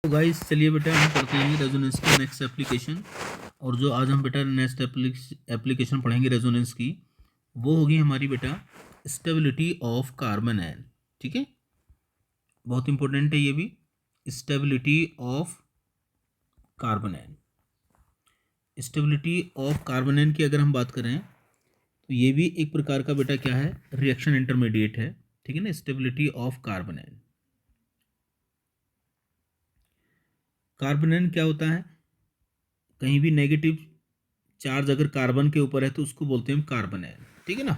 तो गाइस चलिए बेटा हम करते हैं रेजोनेंस की नेक्स्ट एप्लीकेशन। और जो आज हम बेटा नेक्स्ट एप्लीकेशन पढ़ेंगे रेजोनेंस की, वो होगी हमारी बेटा स्टेबिलिटी ऑफ कार्बन आयन। ठीक है, बहुत इंपॉर्टेंट है ये भी, stability of carbon ion. Stability of carbon ion की अगर हम बात करें तो ये भी एक प्रकार का बेटा क्या है, रिएक्शन इंटरमीडिएट है। ठीक है ना, stability of carbon ion. Carbon ion क्या होता है, कहीं भी नेगेटिव चार्ज अगर कार्बन के ऊपर है तो उसको बोलते हैं कार्बन आयन। ठीक है ना,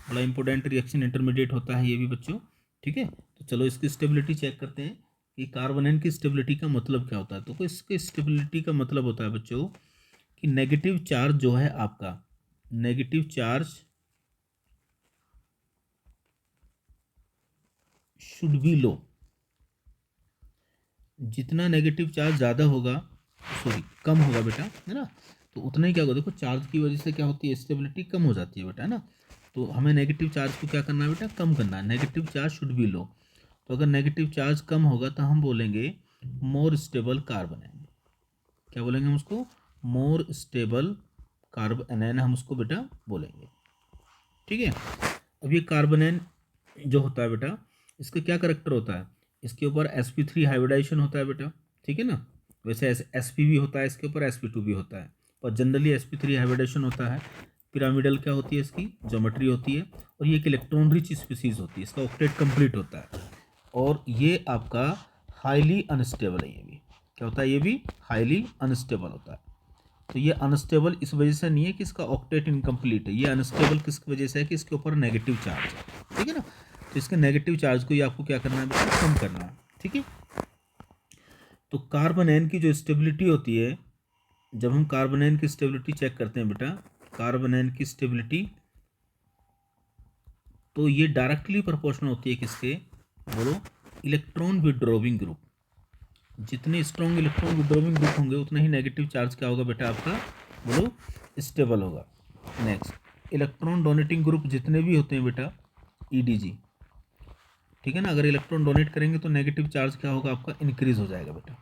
बड़ा इंपॉर्टेंट रिएक्शन इंटरमीडिएट होता है ये भी बच्चों। ठीक है, तो चलो इसकी स्टेबिलिटी चेक करते हैं कि कार्बन आयन की स्टेबिलिटी का मतलब क्या होता है। तो इसके स्टेबिलिटी का मतलब होता है बच्चों कि नेगेटिव चार्ज जो है आपका, नेगेटिव चार्ज शुड बी लो। जितना नेगेटिव चार्ज ज़्यादा होगा, सॉरी कम होगा बेटा, है ना, तो उतना ही क्या होगा, देखो चार्ज की वजह से क्या होती है, स्टेबिलिटी कम हो जाती है बेटा, है ना। तो हमें नेगेटिव चार्ज को क्या करना है बेटा, कम करना है। नेगेटिव चार्ज शुड बी लो। तो अगर नेगेटिव चार्ज कम होगा तो हम बोलेंगे मोर स्टेबल कार्बन आयन। क्या बोलेंगे हम उसको, मोर स्टेबल कार्बन आयन हम उसको बेटा बोलेंगे। ठीक है, अब ये कार्बन आयन जो होता है बेटा, इसका क्या करेक्टर होता है, इसके ऊपर sp3 हाइब्रिडाइजेशन होता है बेटा। ठीक है ना, वैसे sp भी होता है, इसके ऊपर sp2 भी होता है, पर जनरली sp3 हाइब्रिडाइजेशन होता है। पिरामिडल क्या होती है, इसकी ज्योमेट्री होती है, और ये एक इलेक्ट्रॉन रिच स्पीसीज होती है, इसका ऑक्टेट कंप्लीट होता है। और ये आपका हाईली अनस्टेबल है, ये भी क्या होता है, ये भी हाईली अनस्टेबल होता है। तो ये अनस्टेबल इस वजह से नहीं है कि इसका ऑक्टेट इनकम्प्लीट है, ये अनस्टेबल किस वजह से है कि इसके ऊपर नेगेटिव चार्ज है। ठीक है ना, तो इसके नेगेटिव चार्ज को ही आपको क्या करना है बेटा, कम करना है। ठीक है, तो कार्बन आयन की जो स्टेबिलिटी होती है, जब हम कार्बन आयन की स्टेबिलिटी चेक करते हैं बेटा, कार्बन आयन की स्टेबिलिटी तो ये डायरेक्टली प्रोपोर्शनल होती है किसके, बोलो, इलेक्ट्रॉन विड्रॉविंग ग्रुप। जितने स्ट्रॉन्ग इलेक्ट्रॉन विड्रॉविंग ग्रुप होंगे उतना ही नेगेटिव चार्ज क्या होगा बेटा आपका, बोलो, स्टेबल होगा। नेक्स्ट, इलेक्ट्रॉन डोनेटिंग ग्रुप जितने भी होते हैं बेटा, ईडीजी। ठीक है ना, अगर इलेक्ट्रॉन डोनेट करेंगे तो नेगेटिव चार्ज क्या होगा आपका, इंक्रीज हो जाएगा बेटा,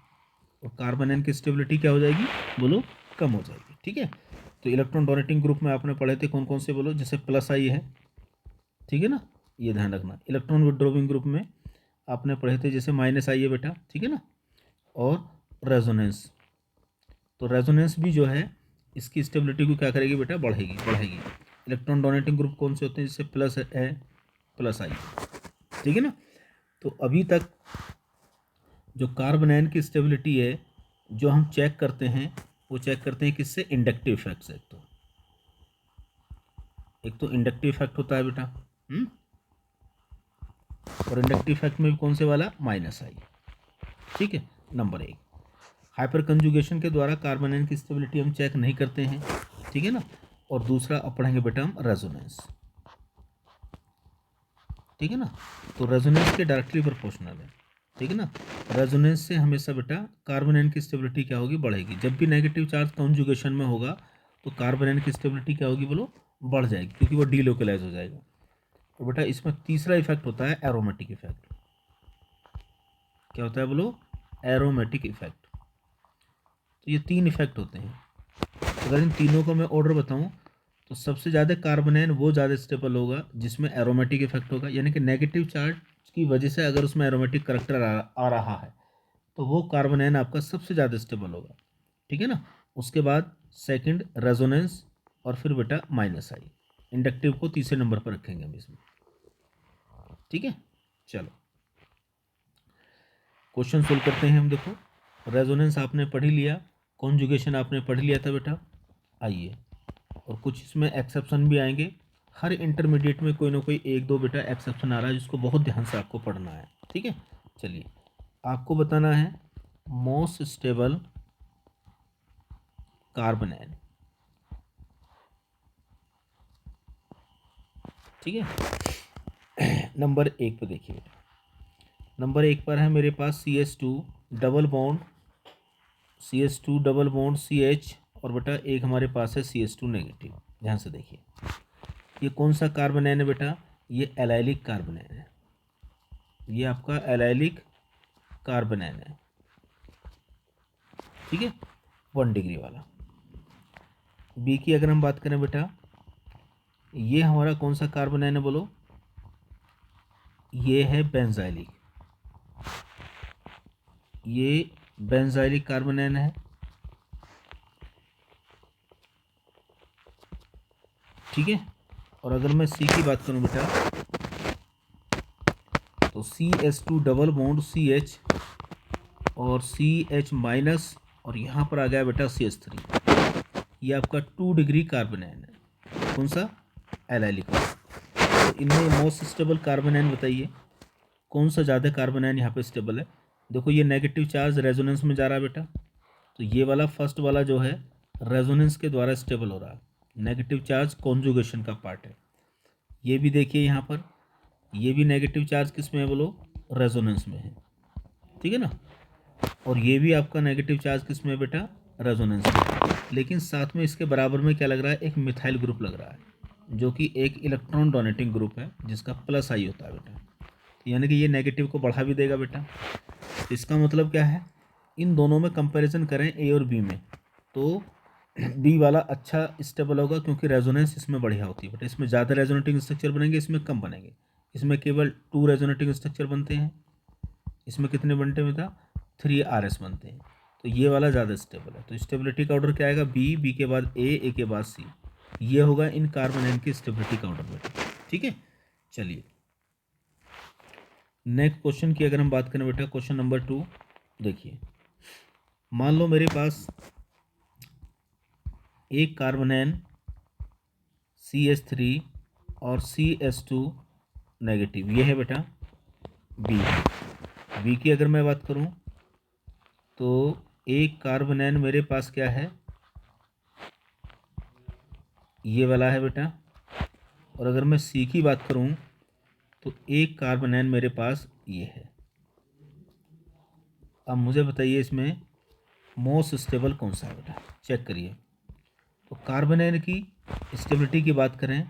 और कार्बन आयन की स्टेबिलिटी क्या हो जाएगी, बोलो, कम हो जाएगी। ठीक है, तो इलेक्ट्रॉन डोनेटिंग ग्रुप में आपने पढ़े थे कौन कौन से, बोलो, जैसे प्लस आई है। ठीक है ना, ये ध्यान रखना। इलेक्ट्रॉन विड्रॉविंग ग्रुप में आपने पढ़े थे जैसे माइनस आई है बेटा। ठीक है ना, और रेजोनेंस, तो रेजोनेंस भी जो है इसकी स्टेबिलिटी को क्या करेगी बेटा, बढ़ेगी बढ़ेगी। इलेक्ट्रॉन डोनेटिंग ग्रुप कौन से होते हैं, जैसे प्लस है, प्लस आई। ठीक है ना, तो अभी तक जो कार्बन आयन की स्टेबिलिटी है जो हम चेक करते हैं, वो चेक करते हैं किससे, इंडक्टिव इफेक्ट से। एक तो इंडक्टिव इफेक्ट होता है बेटा, और इंडक्टिव इफेक्ट में भी कौन से वाला, माइनस आई। ठीक है, नंबर एक, हाइपर कंजुगेशन के द्वारा कार्बन आयन की स्टेबिलिटी हम चेक नहीं करते हैं। ठीक है ना, और दूसरा अब पढ़ेंगे बेटा हम रेजोनेंस। ठीक है ना, तो रेजोनेंस के डायरेक्टली प्रोपोर्शनल है। ठीक है ना, रेजोनेंस से हमेशा बेटा कार्बन आयन की स्टेबिलिटी क्या होगी, बढ़ेगी। जब भी नेगेटिव चार्ज कंजुगेशन में होगा तो कार्बन आयन की स्टेबिलिटी क्या होगी, बोलो, बढ़ जाएगी, क्योंकि वो डीलोकलाइज हो जाएगा। तो बेटा इसमें तीसरा इफेक्ट होता है एरोमेटिक इफेक्ट। क्या होता है, बोलो, एरोमेटिक इफेक्ट। तो ये तीन इफेक्ट होते हैं। अगर इन तीनों का मैं ऑर्डर बताऊं तो सबसे ज़्यादा कार्बन आयन वो ज़्यादा स्टेबल होगा जिसमें एरोमेटिक इफेक्ट होगा, यानी कि नेगेटिव चार्ज की वजह से अगर उसमें एरोमेटिक करेक्टर आ रहा है तो वो कार्बन आयन आपका सबसे ज़्यादा स्टेबल होगा। ठीक है ना, उसके बाद सेकंड रेजोनेंस, और फिर बेटा माइनस आई। इंडक्टिव को तीसरे नंबर पर रखेंगे हम इसमें। ठीक है, चलो क्वेश्चन सोल्व करते हैं हम। देखो, रेजोनेंस आपने पढ़ ही लिया, कॉन्जुगेशन आपने पढ़ लिया था बेटा। आइए, और कुछ इसमें एक्सेप्शन भी आएंगे। हर इंटरमीडिएट में कोई ना कोई एक दो बेटा एक्सेप्शन आ रहा है जिसको बहुत ध्यान से आपको पढ़ना है। ठीक है, चलिए आपको बताना है मोस्ट स्टेबल कार्बन आयन। ठीक है, नंबर एक पे देखिए बेटा, नंबर एक पर है मेरे पास CH2 double bond, CH2 double bond CH, और बेटा एक हमारे पास है CH2 नेगेटिव। ध्यान से देखिए, ये कौन सा कार्बन आयन है बेटा, ये एलाइलिक कार्बन आयन है, ये आपका एलाइलिक कार्बन आयन है। ठीक है, 1 डिग्री वाला। बी की अगर हम बात करें बेटा, ये हमारा कौन सा कार्बन है बोलो, ये है बेंजाइलिक, ये बेंजाइलिक कार्बोनेन है, ठीक है। और अगर मैं सी की बात करूं बेटा, तो CH2 डबल बॉन्ड CH और CH माइनस, और यहाँ पर आ गया बेटा CH3, ये आपका 2 डिग्री कार्बोनेन है, कौन सा, एलाइलिक। तो इनमें मोस्ट स्टेबल कार्बोनेन बताइए, कौन सा ज़्यादा कार्बोनेन यहाँ पे स्टेबल है। देखो ये नेगेटिव चार्ज रेजोनेंस में जा रहा है बेटा, तो ये वाला फर्स्ट वाला जो है रेजोनेंस के द्वारा स्टेबल हो रहा है, नेगेटिव चार्ज कॉन्जुगेशन का पार्ट है। ये भी देखिए यहाँ पर, ये भी नेगेटिव चार्ज किस में है बोलो, रेजोनेंस में है, ठीक है ना। और ये भी आपका नेगेटिव चार्ज किस में है बेटा, रेजोनेंस में। लेकिन साथ में इसके बराबर में क्या लग रहा है, एक मिथाइल ग्रुप लग रहा है, जो कि एक इलेक्ट्रॉन डोनेटिंग ग्रुप है, जिसका प्लस आई होता है बेटा, यानी कि ये नेगेटिव को बढ़ा भी देगा बेटा। इसका मतलब क्या है, इन दोनों में कंपैरिजन करें ए और बी में, तो बी वाला अच्छा स्टेबल होगा, क्योंकि रेजोनेंस इसमें बढ़िया होती है बेटा। इसमें ज़्यादा रेजोनेटिंग स्ट्रक्चर बनेंगे, इसमें कम बनेंगे। इसमें केवल 2 रेजोनेटिंग स्ट्रक्चर बनते हैं, इसमें कितने बनते हैं बेटा, 3 RS बनते हैं। तो ये वाला ज़्यादा स्टेबल है। तो स्टेबिलिटी का ऑर्डर क्या आएगा, बी के बाद ए के बाद सी, ये होगा इन कार्बोनेन की स्टेबिलिटी का ऑर्डर बेटा, ठीक है। चलिए नेक्स्ट क्वेश्चन की अगर हम बात करें बेटा, क्वेश्चन नंबर 2 देखिए, मान लो मेरे पास एक कार्बोनेन CH3 और CH2 नेगेटिव, ये है बेटा बी की अगर मैं बात करूं, तो एक कार्बोनेन मेरे पास क्या है, ये वाला है बेटा। और अगर मैं सी की बात करूं, तो एक कार्बोनेन मेरे पास ये है। अब मुझे बताइए इसमें मोस्ट स्टेबल कौन सा है बेटा, चेक करिए। तो कार्बोनेन की स्टेबिलिटी की बात करें,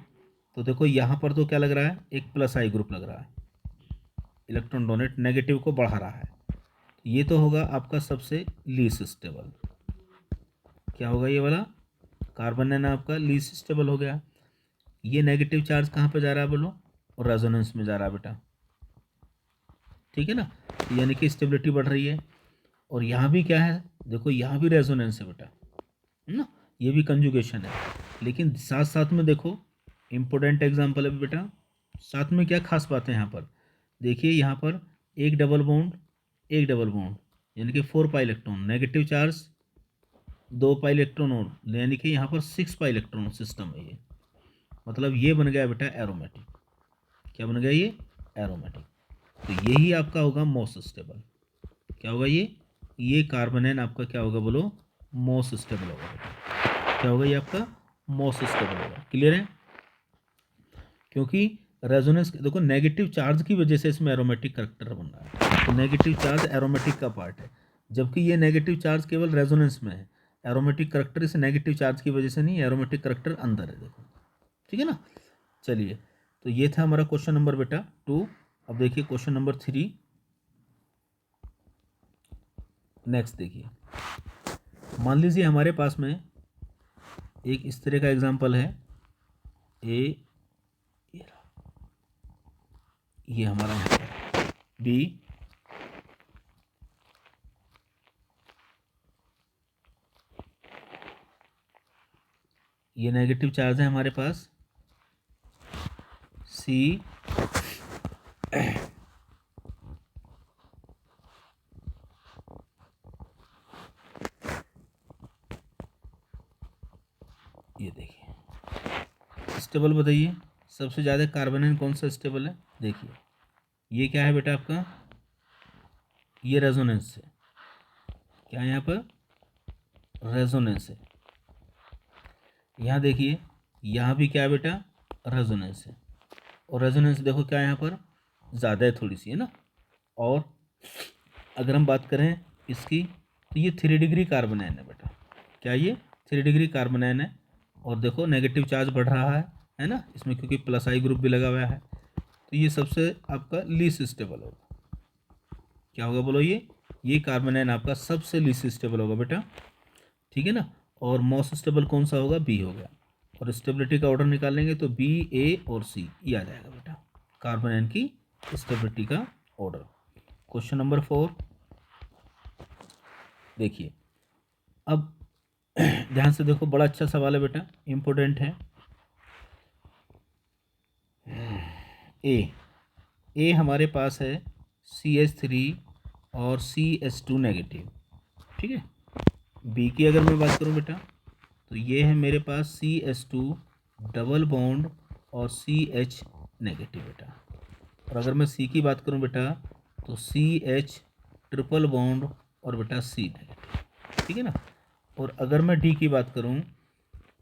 तो देखो यहाँ पर तो क्या लग रहा है, एक प्लस आई ग्रुप लग रहा है, इलेक्ट्रॉन डोनेट नेगेटिव को बढ़ा रहा है। ये तो होगा आपका सबसे लीस्ट स्टेबल, क्या होगा, ये वाला कार्बोनेन आपका लीस्ट स्टेबल हो गया। ये नेगेटिव चार्ज कहाँ पे जा रहा है बोलो, और रेजोनेंस में जा रहा है बेटा, ठीक है ना। यानी कि स्टेबिलिटी बढ़ रही है। और यहाँ भी क्या है, देखो यहाँ भी रेजोनेंस है बेटा, है ना, ये भी कंजुगेशन है। लेकिन साथ साथ में देखो, इम्पोर्टेंट एग्जांपल है बेटा, साथ में क्या खास बात है यहाँ पर, देखिए यहाँ पर एक डबल बॉन्ड यानी कि 4 pi electron, negative charge 2 pi electron और, यानी कि यहाँ पर 6 पाई इलेक्ट्रॉन सिस्टम है ये, मतलब ये बन गया बेटा एरोमेटिक। क्या बन गया ये, एरोमेटिक। तो यही आपका होगा मोस्ट स्टेबल, क्या होगा ये कार्बोनेन आपका क्या होगा बोलो, मोस्ट स्टेबल होगा बेटा। क्या होगा ये आपका मोस्ट स्टेबल होगा, क्लियर है। क्योंकि रेजोनेंस देखो नेगेटिव चार्ज की वजह से इसमें एरोमेटिक करेक्टर बन रहा है, तो नेगेटिव चार्ज एरोमेटिक का पार्ट है, जबकि ये नेगेटिव चार्ज केवल रेजोनेंस में है। एरोमेटिक करेक्टर इस नेगेटिव चार्ज की वजह से नहीं, एरोमेटिक करेक्टर अंदर है, देखो, ठीक है ना। चलिए, तो ये था हमारा क्वेश्चन नंबर बेटा 2। अब देखिए क्वेश्चन नंबर 3, नेक्स्ट देखिए, मान लीजिए हमारे पास में एक इस तरह का एग्जांपल है, ये हमारा बी, ये नेगेटिव चार्ज है हमारे पास, सी, ये देखिए स्टेबल बताइए, सबसे ज़्यादा कार्बोनेन कौन सा स्टेबल है, देखिए ये क्या है बेटा आपका, ये रेजोनेंस है, क्या है यहाँ पर, रेजोनेंस है। यहाँ देखिए, यहाँ भी क्या है बेटा, रेजोनेंस है। और रेजोनेंस देखो क्या है यहाँ पर, ज़्यादा है थोड़ी सी, है ना। और अगर हम बात करें इसकी, तो ये 3 डिग्री कार्बोनेन है बेटा, क्या ये 3 डिग्री कार्बोनेन है। और देखो नेगेटिव चार्ज बढ़ रहा है ना इसमें, क्योंकि प्लस आई ग्रुप भी लगा हुआ है। तो ये सबसे आपका लीस्ट स्टेबल होगा, क्या होगा बोलो, ये ये कार्बन आयन आपका सबसे लीस्ट स्टेबल होगा बेटा, ठीक है ना। और मोस्ट स्टेबल कौन सा होगा, बी हो गया। और स्टेबिलिटी का ऑर्डर निकालेंगे तो बी, ए और सी, ये आ जाएगा बेटा कार्बन आयन की स्टेबिलिटी का ऑर्डर। क्वेश्चन नंबर 4 देखिए, अब ध्यान से देखो, बड़ा अच्छा सवाल है बेटा, इंपॉर्टेंट है। ए हमारे पास है CH3 और CH2 नेगेटिव, ठीक है। बी की अगर मैं बात करूं बेटा, तो ये है मेरे पास CH2 डबल बॉन्ड और CH नेगेटिव बेटा। और अगर मैं सी की बात करूं बेटा, तो CH ट्रिपल बॉन्ड और बेटा C नेगेटिव, ठीक है ना। और अगर मैं डी की बात करूं,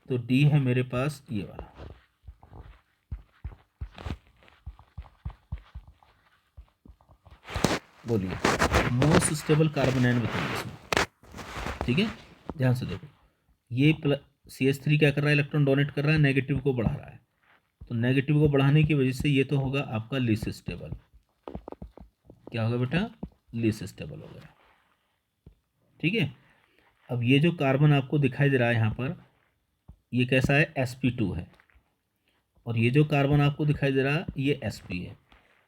तो डी है मेरे पास ये वाला, बोलिए मोस्ट स्टेबल कार्बन आयन बताइए इसमें, ठीक है। ध्यान से देखो, ये CH3 क्या कर रहा है, इलेक्ट्रॉन डोनेट कर रहा है, नेगेटिव को बढ़ा रहा है। तो नेगेटिव को बढ़ाने की वजह से ये तो होगा आपका लीस्ट स्टेबल, क्या होगा बेटा, लीस्ट स्टेबल हो गया, ठीक है। अब ये जो कार्बन आपको दिखाई दे रहा है यहाँ पर, ये कैसा है, sp2 है। और ये जो कार्बन आपको दिखाई दे रहा है, ये sp है।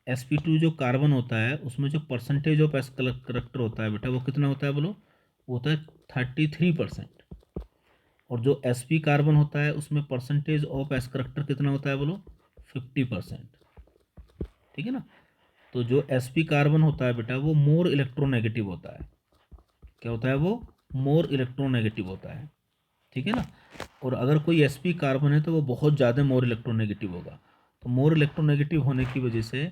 sp2 जो कार्बन होता है, उसमें जो परसेंटेज ऑफ एस करेक्टर होता है बेटा, वो कितना होता है बोलो, वो होता है 33%। और जो sp कार्बन होता है, उसमें परसेंटेज ऑफ एस करेक्टर कितना होता है बोलो, 50%, ठीक है ना। तो जो sp कार्बन होता है बेटा, वो मोर इलेक्ट्रोनेगेटिव होता है। क्या होता है वो, मोर इलेक्ट्रोनेगेटिव होता है, ठीक है ना। और अगर कोई sp कार्बन है तो वो बहुत ज़्यादा मोर इलेक्ट्रोनेगेटिव होगा। तो मोर इलेक्ट्रोनेगेटिव होने की वजह से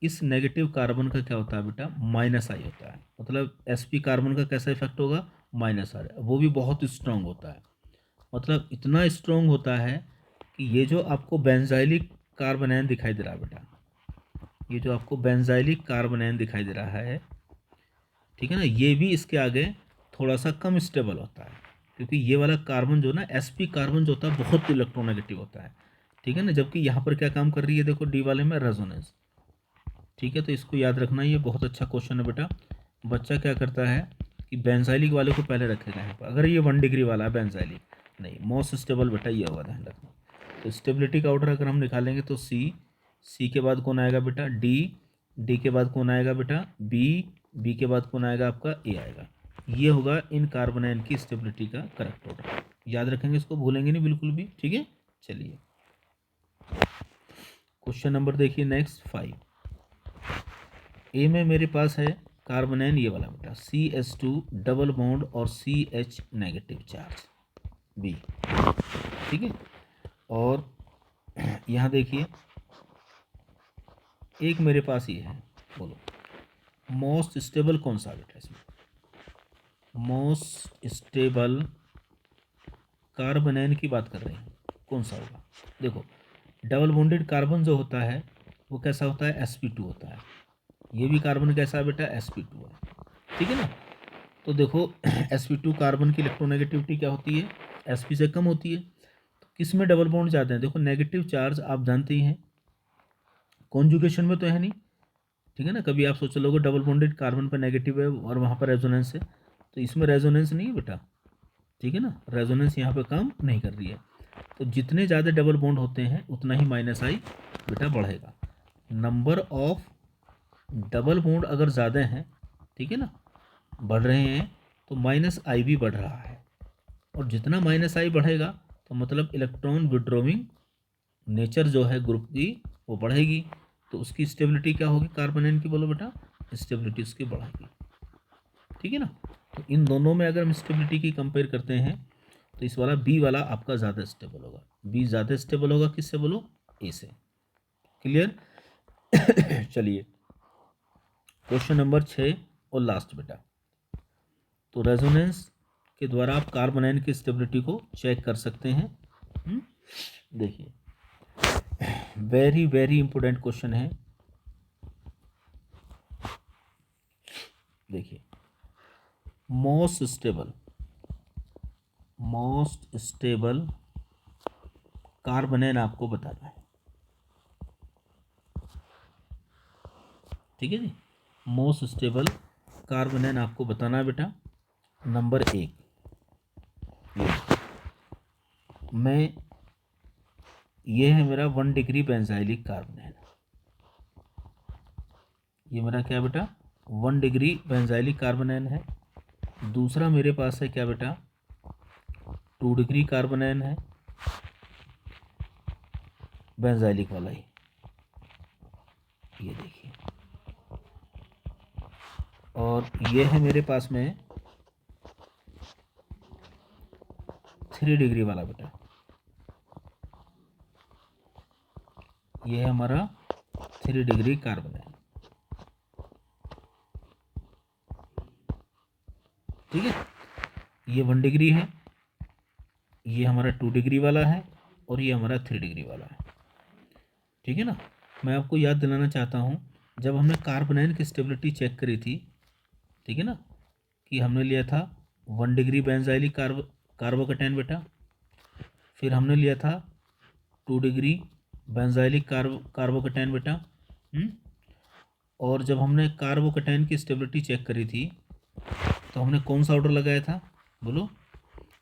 इस नेगेटिव कार्बन का क्या होता है बेटा, माइनस आई होता है। मतलब sp कार्बन का कैसा इफेक्ट होगा, माइनस आई, वो भी बहुत स्ट्रांग होता है। मतलब इतना स्ट्रांग होता है कि ये जो आपको बेंजाइलिक कार्बन आयन दिखाई दे रहा है बेटा, ये जो आपको बेंजाइलिक कार्बन आयन दिखाई दे रहा है, ठीक है ना, ये भी इसके आगे थोड़ा सा कम स्टेबल होता है। क्योंकि ये वाला कार्बन जो ना, sp कार्बन जो होता है, बहुत इलेक्ट्रोनेगेटिव होता है, ठीक है ना। जबकि यहाँ पर क्या काम कर रही है, देखो डी वाले में रेजोनेंस, ठीक है। तो इसको याद रखना, ये बहुत अच्छा क्वेश्चन है बेटा। बच्चा क्या करता है कि बेंजाइलिक वाले को पहले रखेगा यहाँ पर, अगर ये 1 डिग्री वाला है बेंजाइलिक, नहीं, मोस्ट स्टेबल बेटा ये होगा, ध्यान रखना। तो स्टेबिलिटी का ऑर्डर अगर हम निकालेंगे तो सी के बाद कौन आएगा बेटा, डी के बाद कौन आएगा बेटा, बी के बाद कौन आएगा आपका, ए आएगा। ये होगा इन कार्बन आयन की स्टेबिलिटी का करेक्ट ऑर्डर, याद रखेंगे इसको, भूलेंगे नहीं बिल्कुल भी, ठीक है। चलिए क्वेश्चन नंबर देखिए नेक्स्ट 5। ए में मेरे पास है कार्बन आयन ये वाला बेटा, CH2 डबल बॉन्ड और CH नेगेटिव चार्ज, बी, ठीक है। और यहाँ देखिए, एक मेरे पास ये है, बोलो मोस्ट स्टेबल कौन सा बेटा इसमें, मोस्ट स्टेबल कार्बन आयन की बात कर रहे हैं, कौन सा होगा। देखो डबल बॉन्डेड कार्बन जो होता है, वो कैसा होता है, sp2 होता है। ये भी कार्बन कैसा है बेटा, sp2 है, ठीक है ना। तो देखो sp2 कार्बन की इलेक्ट्रोनेगेटिविटी क्या होती है, sp से कम होती है। तो किस में डबल बॉन्ड जाते हैं, देखो नेगेटिव चार्ज आप जानते ही हैं, कॉन्जुगेशन में तो है नहीं, ठीक है ना। कभी आप सोच लोगे डबल बॉन्डेड कार्बन पर नेगेटिव है और वहाँ पर रेजोनेंस है, तो इसमें रेजोनेंस नहीं है बेटा, ठीक है ना, रेजोनेंस यहाँ पे काम नहीं कर रही है। तो जितने ज़्यादा डबल बॉन्ड होते हैं, उतना ही माइनस आई बेटा बढ़ेगा। नंबर ऑफ डबल बॉन्ड अगर ज़्यादा हैं, ठीक है ना, बढ़ रहे हैं, तो माइनस आई भी बढ़ रहा है। और जितना माइनस आई बढ़ेगा, तो मतलब इलेक्ट्रॉन विड्रॉइंग नेचर जो है ग्रुप की, वो बढ़ेगी। तो उसकी स्टेबिलिटी क्या होगी कार्बन आयन की, बोलो बेटा, स्टेबिलिटी उसकी बढ़ेगी, ठीक है ना। तो इन दोनों में अगर हम स्टेबिलिटी की कंपेयर करते हैं, तो इस वाला बी वाला आपका ज़्यादा स्टेबल होगा, बी ज़्यादा स्टेबल होगा, किससे बोलो, ए से, क्लियर। चलिए क्वेश्चन नंबर 6 और लास्ट बेटा। तो रेजोनेंस के द्वारा आप कार्बन आयन की स्टेबिलिटी को चेक कर सकते हैं। देखिए वेरी वेरी इंपॉर्टेंट क्वेश्चन है, देखिए मोस्ट स्टेबल कार्बन आयन आपको बताना है, ठीक है जी। मोस्ट स्टेबल कार्बोनेन आपको बताना है बेटा। नंबर 1, ये है मेरा 1 डिग्री बेंजाइलिक कार्बोनेन। ये मेरा क्या बेटा 1 डिग्री बेंजाइलिक कार्बोनेन है। दूसरा मेरे पास है क्या बेटा 2 डिग्री कार्बोनेन है, बेंजाइलिक वाला ही, ये देखिए। और ये है मेरे पास में 3 डिग्री वाला बेटा, ये है हमारा 3 डिग्री कार्बोनेन। ठीक है, ये 1 डिग्री है, ये हमारा 2 डिग्री वाला है, और ये हमारा 3 डिग्री वाला है। ठीक है ना। मैं आपको याद दिलाना चाहता हूँ, जब हमने कार्बोनेन की स्टेबिलिटी चेक करी थी, ठीक है ना, कि हमने लिया था 1 डिग्री बेंजाइलिक कार्बोकेटाइन बेटा, फिर हमने लिया था 2 डिग्री बेंजाइलिक कार्बोकेटाइन बेटा। और जब हमने कार्बोकेटाइन की स्टेबिलिटी चेक करी थी तो हमने कौन सा ऑर्डर लगाया था, बोलो।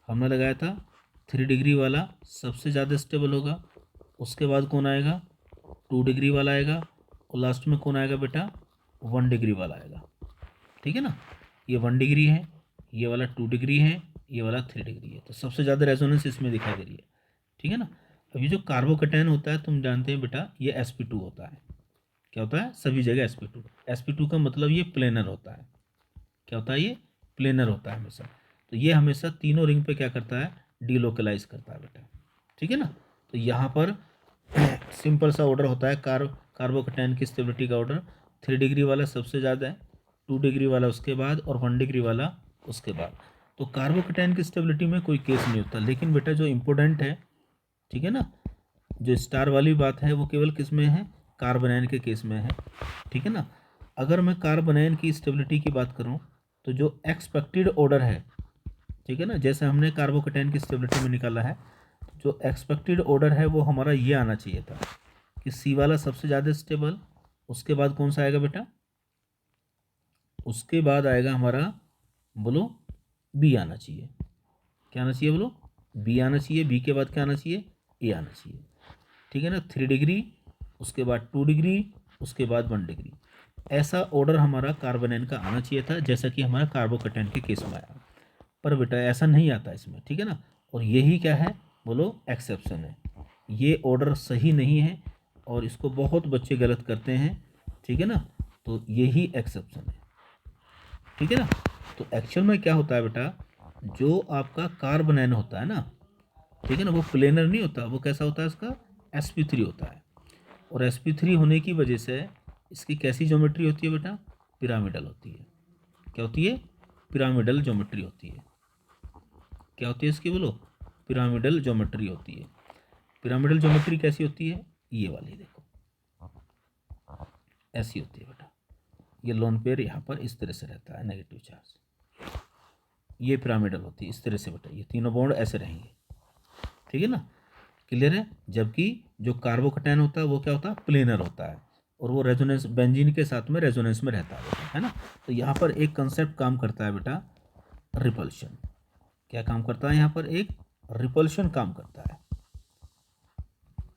हमने लगाया था 3 डिग्री वाला सबसे ज़्यादा स्टेबल होगा, उसके बाद कौन आएगा 2 डिग्री वाला आएगा, और लास्ट में कौन आएगा बेटा 1 डिग्री वाला आएगा। ठीक है ना, ये 1 डिग्री है, ये वाला 2 डिग्री है, ये वाला 3 डिग्री है, तो सबसे ज़्यादा रेजोनेंस इसमें दिखाई दे रही है। ठीक है ना। अब ये जो कार्बोकेटाइन होता है तुम जानते हैं बेटा, ये sp2 होता है। क्या होता है सभी जगह sp2। sp2 का मतलब ये प्लेनर होता है। क्या होता है ये प्लेनर होता है हमेशा। तो ये हमेशा तीनों रिंग पे क्या करता है डीलोकलाइज करता है बेटा। ठीक है ना। तो यहाँ पर सिंपल सा ऑर्डर होता है कार्बोकेटाइन की स्टेबिलिटी का ऑर्डर 3 डिग्री वाला सबसे ज़्यादा है, 2 डिग्री वाला उसके बाद, और 1 डिग्री वाला उसके बाद। तो कार्बोकेटाइन की स्टेबिलिटी में कोई केस नहीं होता, लेकिन बेटा जो इम्पोर्टेंट है, ठीक है ना, जो स्टार वाली बात है वो केवल किस में है कार्बोनेन के केस में है। ठीक है ना। अगर मैं कार्बोनेन की स्टेबिलिटी की बात करूं तो जो एक्सपेक्टेड ऑर्डर है, ठीक है ना, जैसे हमने कार्बोकेटाइन की स्टेबिलिटी में निकाला है, जो एक्सपेक्टेड ऑर्डर है वो हमारा ये आना चाहिए था कि सी वाला सबसे ज़्यादा स्टेबल, उसके बाद कौन सा आएगा बेटा, उसके बाद आएगा हमारा बोलो बी आना चाहिए। क्या आना चाहिए बोलो, बी आना चाहिए। बी के बाद क्या आना चाहिए, ए आना चाहिए। ठीक है ना। 3 डिग्री, उसके बाद 2 डिग्री, उसके बाद 1 डिग्री। ऐसा ऑर्डर हमारा कार्बोनेन का आना चाहिए था, जैसा कि हमारा कार्बोकेटाइन के केस में आया। पर बेटा ऐसा नहीं आता इसमें। ठीक है ना। और यही क्या है बोलो एक्सेप्शन है। ये ऑर्डर सही नहीं है और इसको बहुत बच्चे गलत करते हैं। ठीक है ना। तो यही एक्सेप्शन है। ठीक है ना। तो एक्चुअल में क्या होता है बेटा, जो आपका कार्बोनेन होता है ना, ठीक है ना, वो प्लेनर नहीं होता, वो कैसा होता है इसका sp3 होता है। और sp3 होने की वजह से इसकी कैसी ज्योमेट्री होती है बेटा, पिरामिडल होती है। क्या होती है, पिरामिडल ज्योमेट्री होती है। क्या होती है इसकी बोलो, पिरामिडल ज्योमेट्री होती है। पिरामिडल ज्योमेट्री कैसी होती है, ये वाली देखो, ऐसी होती है बेटा। ये लोन पेयर यहाँ पर इस तरह से रहता है, नेगेटिव चार्ज, ये पिरामिडल होती है इस तरह से बेटा। ये तीनों बॉन्ड ऐसे रहेंगे। ठीक है ना, क्लियर है। जबकि जो कार्बोकेटाइन होता है वो क्या होता है, प्लेनर होता है, और वो रेजोनेंस बेंजीन के साथ में रेजोनेंस में रहता है ना। तो यहाँ पर एक कंसेप्ट काम करता है बेटा, रिपल्शन। क्या काम करता है यहाँ पर, एक रिपल्शन काम करता है।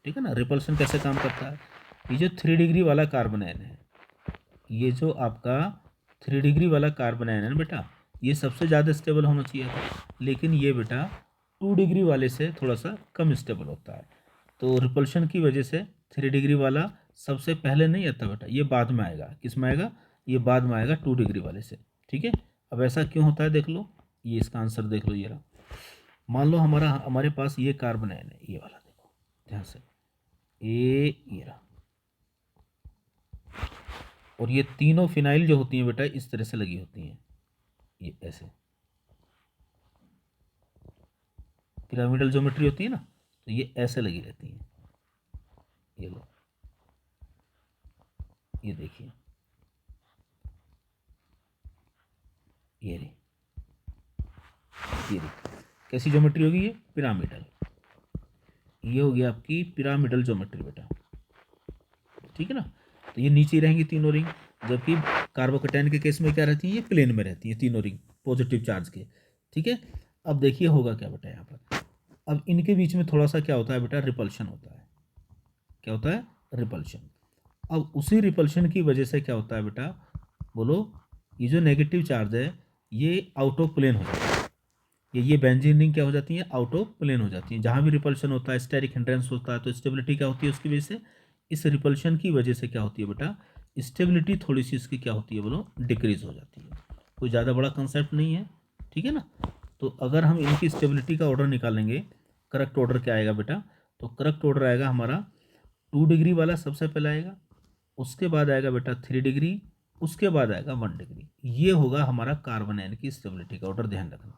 ठीक है ना। रिपल्शन कैसे काम करता है, ये जो 3 डिग्री वाला कार्बोनेन है, ये जो आपका 3 डिग्री वाला कार्बोनेन है बेटा, ये सबसे ज़्यादा स्टेबल होना चाहिए था, लेकिन ये बेटा 2 डिग्री वाले से थोड़ा सा कम स्टेबल होता है। तो रिपल्शन की वजह से 3 डिग्री वाला सबसे पहले नहीं आता बेटा, ये बाद में आएगा। किस में आएगा, ये बाद में आएगा 2 डिग्री वाले से। ठीक है। अब ऐसा क्यों होता है देख लो, ये इसका आंसर देख लो। ये रहा, मान लो हमारे पास ये कार्बोनेन है, ये वाला देखो ध्यान से, ये रहा, और ये तीनों फिनाइल जो होती हैं बेटा इस तरह से लगी होती हैं, ये ऐसे पिरामिडल ज्योमेट्री होती है ना, तो ये ऐसे लगी रहती हैं। ये लो, ये देखिए, ये रही, ये रही, कैसी ज्योमेट्री होगी, ये पिरामिडल। ये हो गया आपकी पिरामिडल ज्योमेट्री बेटा। ठीक है ना। तो ये नीचे रहेंगी तीनों रिंग, जबकि कार्बोकेटाइन के केस में क्या रहती हैं, ये प्लेन में रहती हैं तीनों रिंग पॉजिटिव चार्ज के, ठीक है। अब देखिए होगा क्या बेटा यहाँ पर, अब इनके बीच में थोड़ा सा क्या होता है बेटा, रिपल्शन होता है। क्या होता है, रिपल्शन। अब उसी रिपल्शन की वजह से क्या होता है बेटा, बोलो, ये जो नेगेटिव चार्ज है ये आउट ऑफ प्लेन हो जाता है, ये बेंजीन रिंग क्या हो जाती है, आउट ऑफ प्लेन हो जाती है। जहाँ भी रिपल्शन होता है, स्टेरिक हिंड्रेंस होता है, तो स्टेबिलिटी क्या होती है उसकी वजह से, इस रिपल्शन की वजह से क्या होती है बेटा, स्टेबिलिटी थोड़ी सी इसकी क्या होती है बोलो, डिक्रीज हो जाती है। कोई ज़्यादा बड़ा कंसेप्ट नहीं है, ठीक है ना। तो अगर हम इनकी स्टेबिलिटी का ऑर्डर निकालेंगे, करेक्ट ऑर्डर क्या आएगा बेटा, तो करेक्ट ऑर्डर आएगा हमारा 2 डिग्री वाला सबसे पहले आएगा, उसके बाद आएगा बेटा 3 डिग्री, उसके बाद आएगा 1 डिग्री। ये होगा हमारा कार्बन आयन की स्टेबिलिटी का ऑर्डर, ध्यान रखना,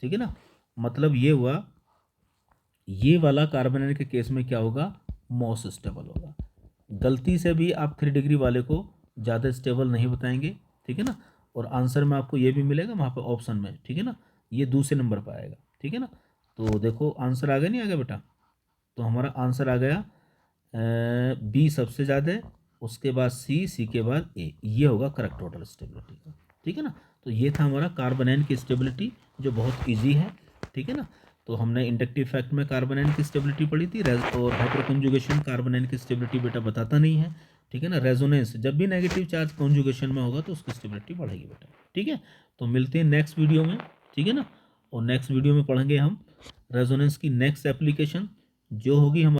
ठीक है ना। मतलब ये हुआ, ये वाला कार्बन आयन के केस में क्या होगा, मोस्ट स्टेबल होगा। गलती से भी आप 3 डिग्री वाले को ज़्यादा स्टेबल नहीं बताएंगे, ठीक है ना। और आंसर में आपको ये भी मिलेगा वहाँ पर ऑप्शन में, ठीक है ना, ये दूसरे नंबर पर आएगा, ठीक है ना। तो देखो आंसर आ गया, नहीं आ गया बेटा, तो हमारा आंसर आ गया बी सबसे ज़्यादा है, उसके बाद सी के बाद ए, ये होगा करेक्ट टोटल स्टेबिलिटी का, ठीक है ना। तो ये था हमारा कार्बन आयन की स्टेबिलिटी जो बहुत इजी है, ठीक है ना। तो हमने इंडक्टिव फैक्ट में कार्बन आयन की स्टेबिलिटी पढ़ी थी, और हाइड्रोकंजुगेशन कार्बन आयन की स्टेबिलिटी बेटा बताता नहीं है, ठीक है ना। रेजोनेंस जब भी नेगेटिव चार्ज कॉन्जुगेशन में होगा तो उसकी स्टेबिलिटी बढ़ेगी बेटा, ठीक है। तो मिलते हैं नेक्स्ट वीडियो में, ठीक है ना। और नेक्स्ट वीडियो में पढ़ेंगे हम रेजोनेंस की नेक्स्ट एप्लीकेशन जो होगी हम